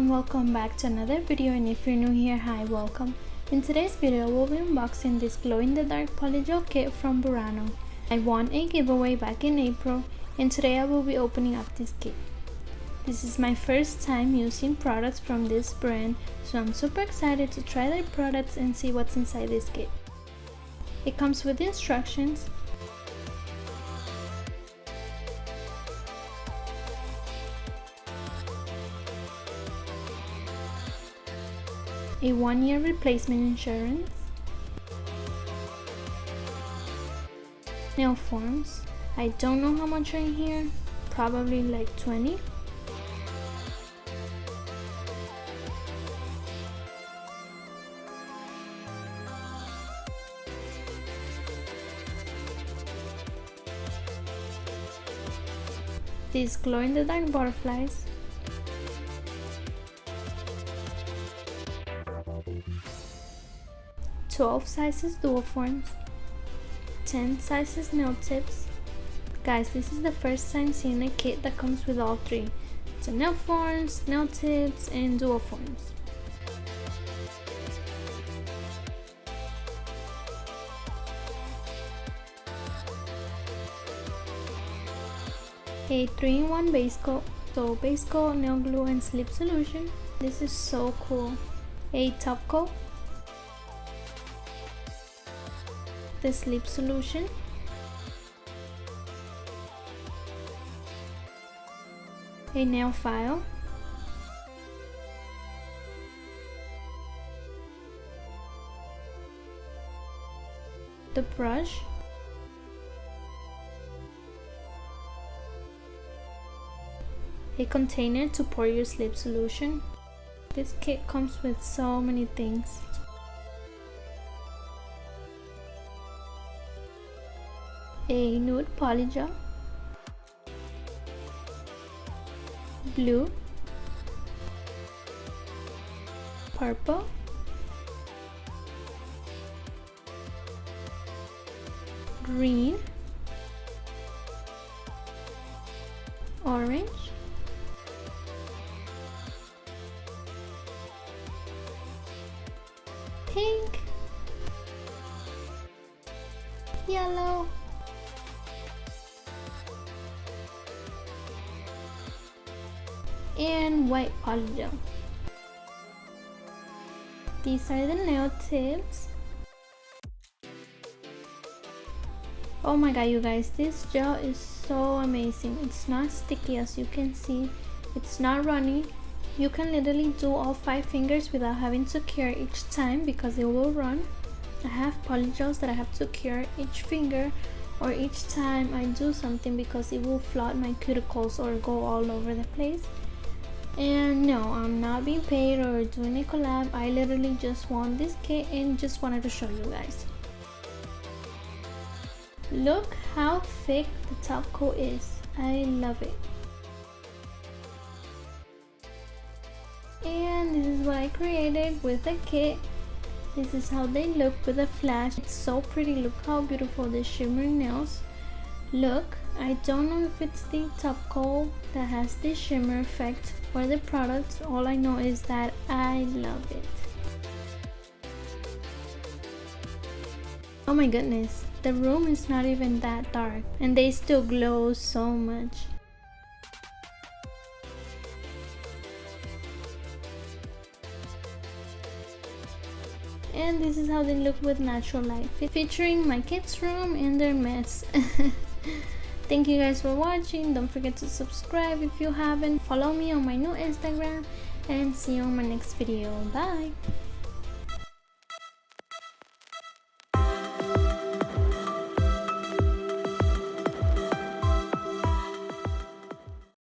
everyone, welcome back to another video, and if you're new here, hi, welcome. In today's video, we'll be unboxing this glow-in-the-dark polygel kit from Burano. I won a giveaway back in April, and today I will be opening up this kit. This is my first time using products from this brand, so I'm super excited to try their products and see what's inside this kit. It comes with instructions, a 1-year replacement insurance, nail forms. I don't know how much are in here, probably like 20. These glow-in-the-dark butterflies, "12 sizes dual forms, 10 sizes nail tips." Guys, this is the first time seeing a kit that comes with all three. So nail forms, nail tips, and dual forms. A 3-in-1 base coat, so base coat, nail glue, and slip solution. This is so cool. A top coat, the slip solution, a nail file, the brush, a container to pour your slip solution. This kit comes with so many things. A nude polygel, blue, purple, green, orange, pink, yellow, and white polygel. These are the nail tips. Oh my god, you guys, this gel is so amazing. It's not sticky, as you can see. It's not runny. You can literally do all 5 fingers without having to cure each time because it will run. I have polygels that I have to cure each finger or each time I do something because it will flood my cuticles or go all over the place. And no, I'm not being paid or doing a collab. I literally just won this kit and just wanted to show you guys. Look how thick the top coat is. I love it. And this is what I created with the kit. This is how they look with a flash. It's so pretty. Look how beautiful the shimmering nails look. I don't know if it's the top coat that has this shimmer effect or the product. All I know is that I love it. Oh my goodness, the room is not even that dark and they still glow so much. And this is how they look with natural light, featuring my kids' room and their mess. Thank you guys for watching. Don't forget to subscribe if you haven't. Follow me on my new Instagram and see you on my next video. Bye.